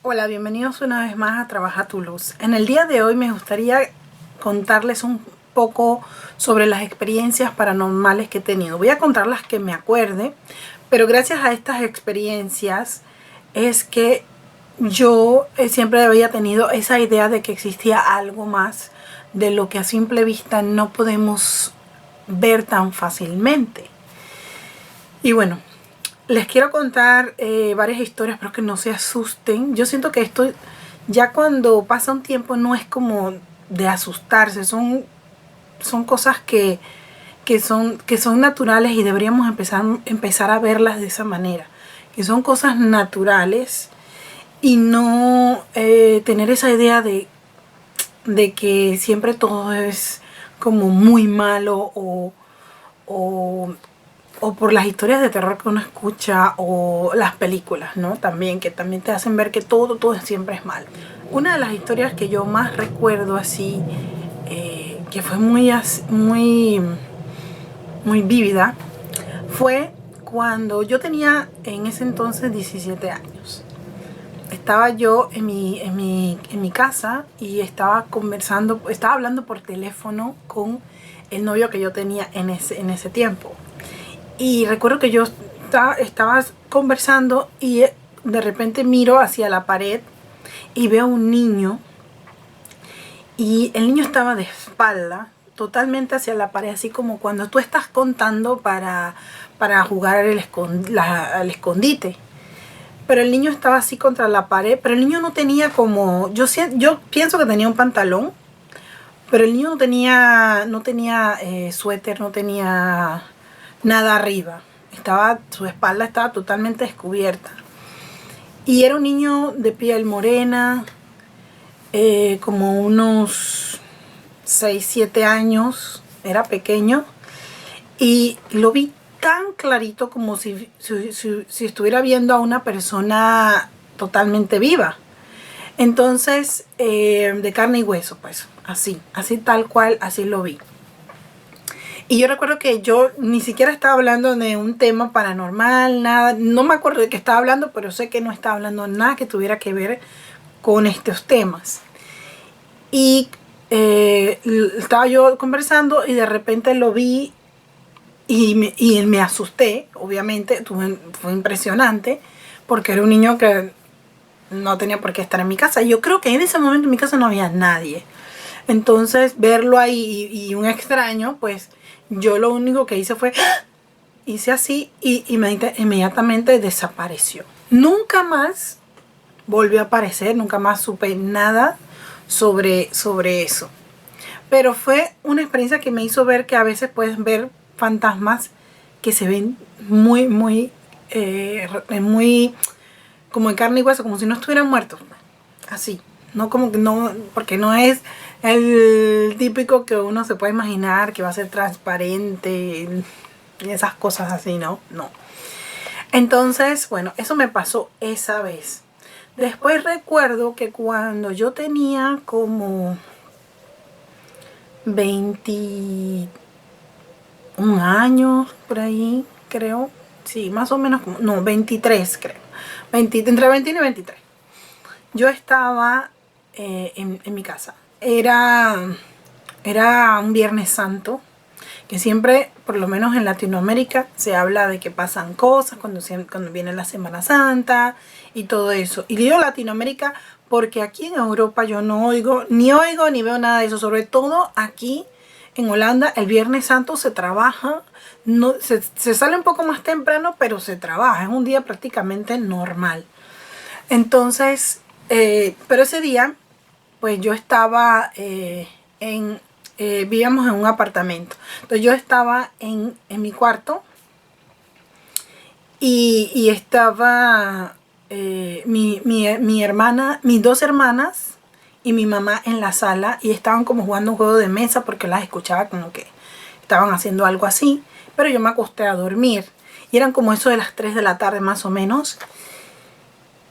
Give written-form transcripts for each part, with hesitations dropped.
Hola, bienvenidos una vez más a Trabaja tu Luz. En el día de hoy me gustaría contarles un poco sobre las experiencias paranormales que he tenido. Voy a contar las que me acuerde, pero gracias a estas experiencias es que yo siempre había tenido esa idea de que existía algo más de lo que a simple vista no podemos ver tan fácilmente. Y bueno, les quiero contar varias historias, pero que no se asusten. Yo siento que esto ya cuando pasa un tiempo no es como de asustarse, son cosas que son naturales y deberíamos empezar a verlas de esa manera, que son cosas naturales y no tener esa idea de que siempre todo es como muy malo o o por las historias de terror que uno escucha o las películas, ¿no? También, que también te hacen ver que todo siempre es malo. Una de las historias que yo más recuerdo así, que fue muy vívida, fue cuando yo tenía en ese entonces 17 años. Estaba yo en mi casa y estaba hablando por teléfono con el novio que yo tenía en ese tiempo. Y recuerdo que yo estaba conversando y de repente miro hacia la pared y veo un niño. Y el niño estaba de espalda, totalmente hacia la pared, así como cuando tú estás contando para jugar al escondite. Pero el niño estaba así contra la pared, pero el niño no tenía como... Yo pienso que tenía un pantalón, pero el niño no tenía suéter, no tenía nada arriba. Su espalda estaba totalmente descubierta. Y era un niño de piel morena, como unos 6, 7 años, era pequeño. Y lo vi tan clarito como si estuviera viendo a una persona totalmente viva. Entonces, de carne y hueso, pues, así tal cual, así lo vi. Y yo recuerdo que yo ni siquiera estaba hablando de un tema paranormal, nada, no me acuerdo de qué estaba hablando, pero sé que no estaba hablando nada que tuviera que ver con estos temas. Y estaba yo conversando y de repente lo vi y me asusté, obviamente, fue impresionante, porque era un niño que no tenía por qué estar en mi casa. Yo creo que en ese momento en mi casa no había nadie. Entonces, verlo ahí y un extraño, pues yo lo único que hice fue, hice así y inmediatamente desapareció. Nunca más volvió a aparecer, nunca más supe nada sobre eso. Pero fue una experiencia que me hizo ver que a veces puedes ver fantasmas que se ven muy como en carne y hueso, como si no estuvieran muertos. Así. No como que no, porque no es el típico que uno se puede imaginar que va a ser transparente y esas cosas así, ¿no? No. Entonces, bueno, eso me pasó esa vez. Después recuerdo que cuando yo tenía como 21 años, por ahí, creo. Sí, más o menos, no, 23 creo. Entre 21 y 23. Yo estaba en mi casa. Era un Viernes Santo, que siempre, por lo menos en Latinoamérica, se habla de que pasan cosas cuando viene la Semana Santa y todo eso. Y digo Latinoamérica porque aquí en Europa yo no oigo ni veo nada de eso. Sobre todo aquí en Holanda el Viernes Santo se trabaja, no, se sale un poco más temprano, pero se trabaja. Es un día prácticamente normal. Entonces, pero ese día, pues yo estaba vivíamos en un apartamento. Entonces yo estaba en mi cuarto y estaba mi hermana, mis dos hermanas y mi mamá en la sala y estaban como jugando un juego de mesa porque las escuchaba como que estaban haciendo algo así. Pero yo me acosté a dormir y eran como eso de las 3 de la tarde más o menos.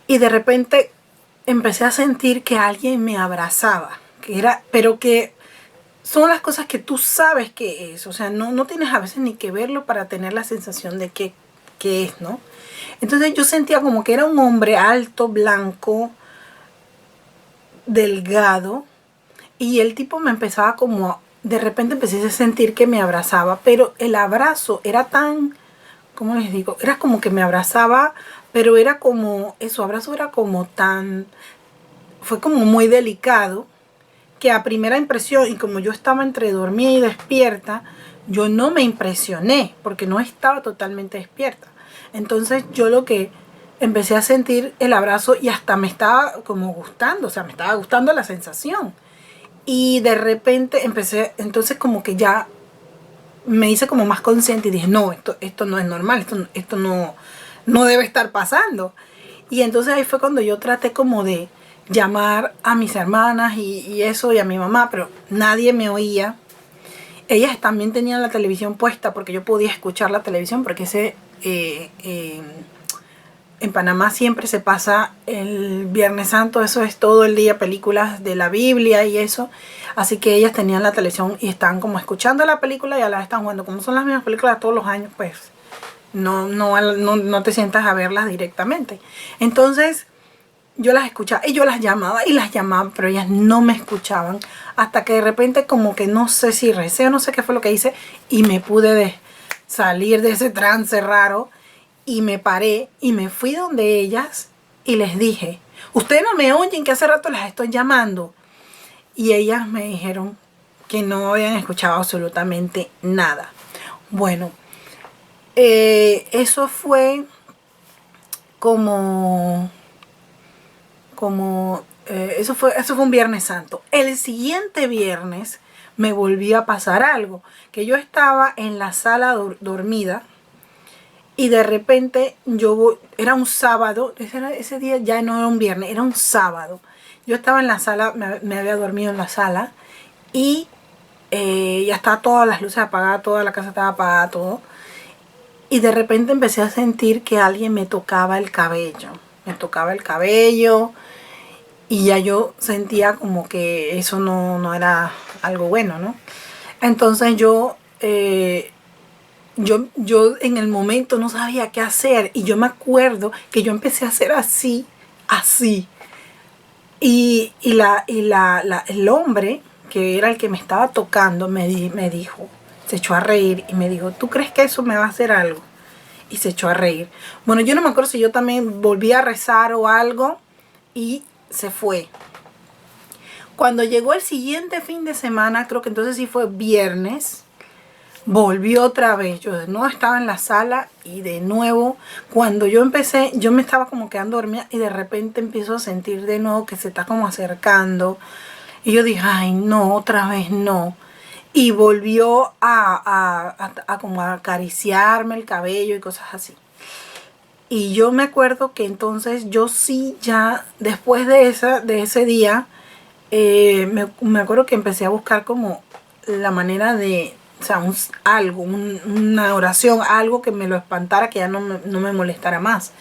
Y de repente empecé a sentir que alguien me abrazaba, pero que son las cosas que tú sabes que es, o sea, no tienes a veces ni que verlo para tener la sensación de que es, ¿no? Entonces yo sentía como que era un hombre alto, blanco, delgado, y el tipo me empezaba como, de repente empecé a sentir que me abrazaba, pero el abrazo era tan, ¿cómo les digo? Era como que me abrazaba, pero era como, su abrazo era como tan, fue como muy delicado, que a primera impresión, y como yo estaba entre dormida y despierta, yo no me impresioné, porque no estaba totalmente despierta. Entonces yo lo que empecé a sentir el abrazo y hasta me estaba como gustando, o sea, me estaba gustando la sensación. Y de repente empecé, entonces como que ya me hice como más consciente y dije, no, esto no es normal, esto no debe estar pasando. Y entonces ahí fue cuando yo traté como de llamar a mis hermanas y eso, y a mi mamá, pero nadie me oía. Ellas también tenían la televisión puesta porque yo podía escuchar la televisión, porque en Panamá siempre se pasa el Viernes Santo, eso es todo el día, películas de la Biblia y eso. Así que ellas tenían la televisión y estaban como escuchando la película y a la vez están jugando. Como son las mismas películas todos los años, pues no te sientas a verlas directamente. Entonces yo las escuchaba y yo las llamaba, pero ellas no me escuchaban. Hasta que de repente como que no sé si recé o no sé qué fue lo que hice y me pude salir de ese trance raro. Y me paré y me fui donde ellas y les dije, ustedes no me oyen, que hace rato las estoy llamando. Y ellas me dijeron que no habían escuchado absolutamente nada. Bueno, eso fue eso fue un Viernes Santo. El siguiente viernes me volvió a pasar algo, que yo estaba en la sala dormida. Y de repente era un sábado, ese día ya no era un viernes, era un sábado. Yo estaba en la sala, me había dormido en la sala y ya estaban todas las luces apagadas, toda la casa estaba apagada, todo. Y de repente empecé a sentir que alguien me tocaba el cabello. Me tocaba el cabello y ya yo sentía como que eso no era algo bueno, ¿no? Entonces yo en el momento no sabía qué hacer y yo me acuerdo que yo empecé a hacer así. Y el hombre que era el que me estaba tocando me dijo, se echó a reír y me dijo, ¿tú crees que eso me va a hacer algo? Y se echó a reír. Bueno, yo no me acuerdo si yo también volví a rezar o algo y se fue. Cuando llegó el siguiente fin de semana, creo que entonces sí fue viernes, volvió otra vez. Yo de nuevo estaba en la sala y de nuevo, cuando yo empecé, yo me estaba como quedando dormida y de repente empiezo a sentir de nuevo que se está como acercando. Y yo dije, ay, no, otra vez no. Y volvió a como a acariciarme el cabello y cosas así. Y yo me acuerdo que entonces yo sí ya, después de ese día, me acuerdo que empecé a buscar como la manera de, o sea, una oración, algo que me lo espantara, que ya no me molestara más.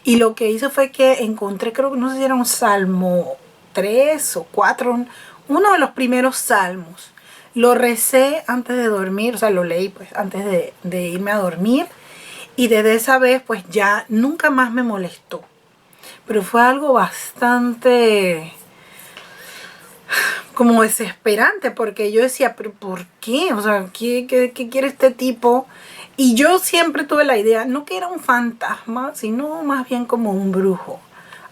Y lo que hice fue que encontré, creo que no sé si era un salmo 3 o 4, uno de los primeros salmos. Lo recé antes de dormir, o sea, lo leí pues antes de irme a dormir. Y desde esa vez pues ya nunca más me molestó. Pero fue algo bastante como desesperante, porque yo decía, pero ¿por qué? O sea, ¿qué quiere este tipo? Y yo siempre tuve la idea, no que era un fantasma, sino más bien como un brujo.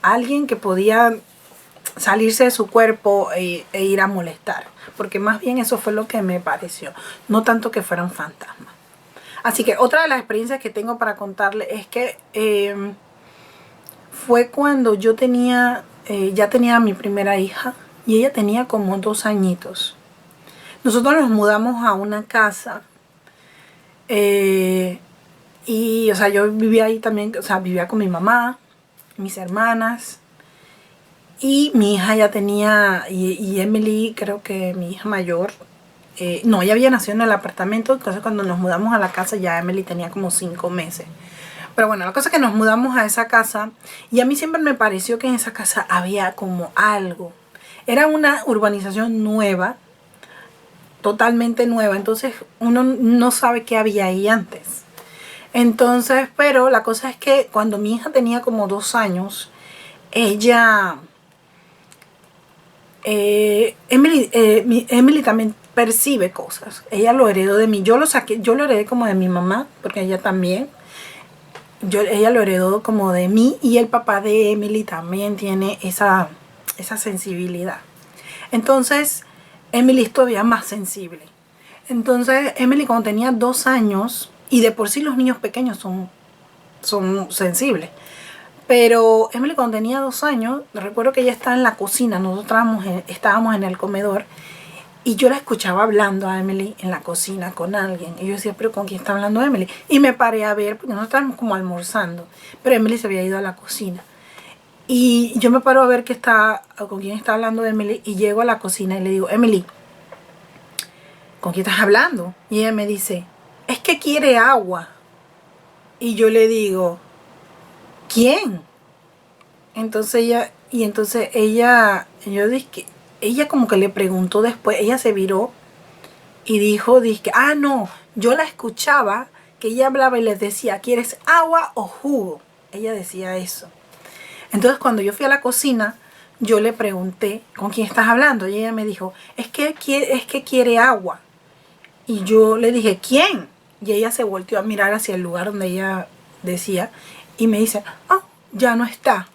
Alguien que podía salirse de su cuerpo e ir a molestar. Porque más bien eso fue lo que me pareció. No tanto que fuera un fantasma. Así que otra de las experiencias que tengo para contarle es que fue cuando yo ya tenía a mi primera hija. Y ella tenía como 2 añitos. Nosotros nos mudamos a una casa. Y, o sea, yo vivía ahí también, o sea, vivía con mi mamá, mis hermanas. Y mi hija ya tenía, y Emily, creo que mi hija mayor, no, ella había nacido en el apartamento. Entonces cuando nos mudamos a la casa ya Emily tenía como 5 meses. Pero bueno, la cosa es que nos mudamos a esa casa. Y a mí siempre me pareció que en esa casa había como algo. Era una urbanización nueva, totalmente nueva, entonces uno no sabe qué había ahí antes. Entonces, pero la cosa es que cuando mi hija tenía como 2 años, ella Emily también percibe cosas. Ella lo heredó de mí. Yo lo heredé como de mi mamá, porque ella también. Ella lo heredó como de mí, y el papá de Emily también tiene esa sensibilidad. Entonces, Emily es todavía más sensible. Entonces, Emily cuando tenía 2 años, y de por sí los niños pequeños son sensibles, pero Emily cuando tenía 2 años, recuerdo que ella estaba en la cocina, nosotros estábamos en el comedor, y yo la escuchaba hablando a Emily en la cocina con alguien. Y yo decía, ¿pero con quién está hablando Emily? Y me paré a ver, porque nosotros estábamos como almorzando, pero Emily se había ido a la cocina. Y yo me paro a ver con quién está hablando Emily, y llego a la cocina y le digo, Emily, ¿con quién estás hablando? Y ella me dice, es que quiere agua. Y yo le digo, ¿quién? Yo dije que ella como que le preguntó después, ella se viró y dijo, no, yo la escuchaba que ella hablaba y les decía, ¿quieres agua o jugo? Ella decía eso. Entonces cuando yo fui a la cocina, yo le pregunté, ¿con quién estás hablando? Y ella me dijo, es que quiere agua. Y yo le dije, ¿quién? Y ella se volteó a mirar hacia el lugar donde ella decía, y me dice, ya no está.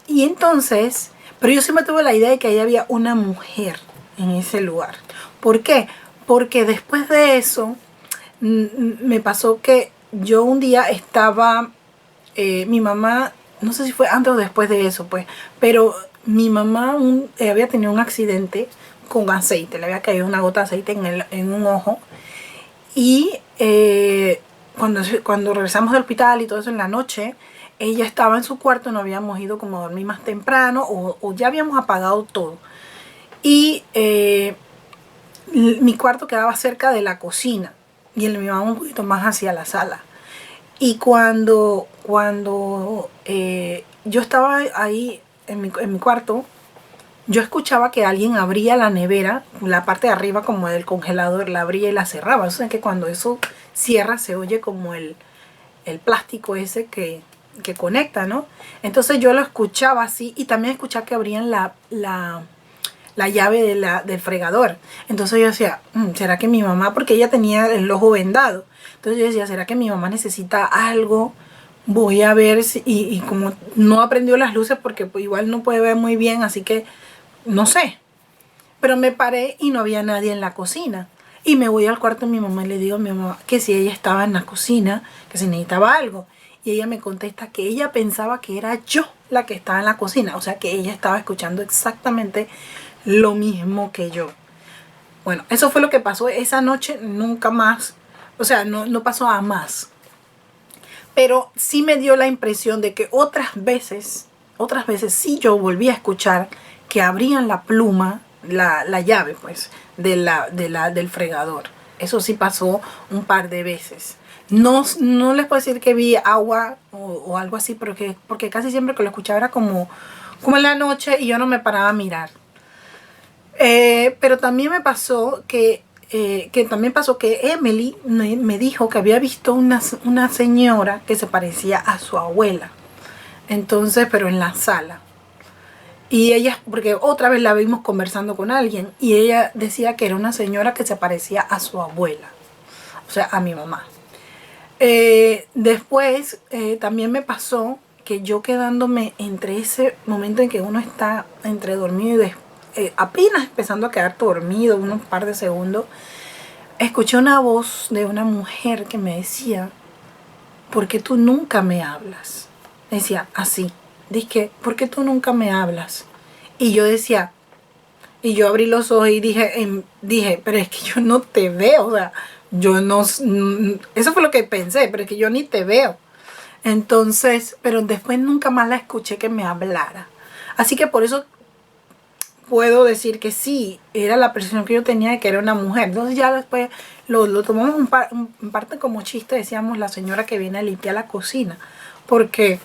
Y entonces, pero yo siempre tuve la idea de que ahí había una mujer en ese lugar. ¿Por qué? Porque después de eso, me pasó que yo un día estaba, mi mamá, no sé si fue antes o después de eso, pues, pero mi mamá había tenido un accidente con aceite, le había caído una gota de aceite en un ojo. Y cuando regresamos del hospital y todo eso en la noche, ella estaba en su cuarto, no habíamos ido como a dormir más temprano, o ya habíamos apagado todo. Y mi cuarto quedaba cerca de la cocina y el de mi mamá un poquito más hacia la sala. Y cuando yo estaba ahí en mi cuarto, yo escuchaba que alguien abría la nevera, la parte de arriba como del congelador, la abría y la cerraba. O sea que cuando eso cierra se oye como el plástico ese que conecta, ¿no? Entonces yo lo escuchaba así, y también escuchaba que abrían la llave del fregador. Entonces yo decía, ¿será que mi mamá? Porque ella tenía el ojo vendado. Entonces yo decía, ¿será que mi mamá necesita algo? Voy a ver si, y como no aprendió las luces porque pues, igual no puede ver muy bien, así que no sé. Pero me paré y no había nadie en la cocina. Y me voy al cuarto de mi mamá y le digo a mi mamá que si ella estaba en la cocina, que si necesitaba algo. Y ella me contesta que ella pensaba que era yo la que estaba en la cocina. O sea que ella estaba escuchando exactamente lo mismo que yo. Bueno, eso fue lo que pasó esa noche, nunca más. O sea, no pasó a más. Pero sí me dio la impresión de que otras veces sí yo volví a escuchar que abrían la pluma, la llave pues, del fregador. Eso sí pasó un par de veces. No les puedo decir que vi agua o algo así, porque casi siempre que lo escuchaba era como en la noche y yo no me paraba a mirar. Pero también me pasó que Emily me dijo que había visto una señora que se parecía a su abuela. Entonces, pero en la sala. Y ella, porque otra vez la vimos conversando con alguien, y ella decía que era una señora que se parecía a su abuela, o sea, a mi mamá. Después también me pasó que yo quedándome entre ese momento en que uno está entre dormido y apenas empezando a quedar dormido, unos par de segundos, escuché una voz de una mujer que me decía, ¿por qué tú nunca me hablas? Me decía así, dije, ¿por qué tú nunca me hablas? Y yo decía, y yo abrí los ojos y dije, pero es que yo no te veo, o sea, yo no, eso fue lo que pensé, pero es que yo ni te veo. Entonces, pero después nunca más la escuché que me hablara. Así que por eso puedo decir que sí, era la percepción que yo tenía de que era una mujer. Entonces ya después lo tomamos en parte como chiste, decíamos la señora que viene a limpiar la cocina, porque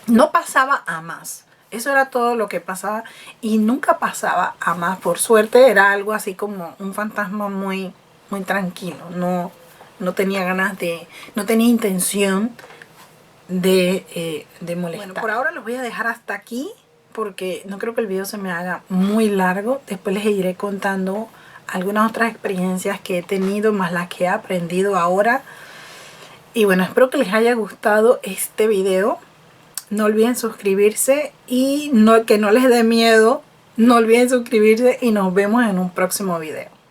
no pasaba a más. Eso era todo lo que pasaba y nunca pasaba a más. Por suerte era algo así como un fantasma muy, muy tranquilo. No tenía ganas no tenía intención de molestar. Bueno, por ahora los voy a dejar hasta aquí. porque no creo que el video se me haga muy largo. Después les iré contando algunas otras experiencias que he tenido, más las que he aprendido ahora. Y bueno, espero que les haya gustado este video. No olviden suscribirse y que no les dé miedo. No olviden suscribirse y nos vemos en un próximo video.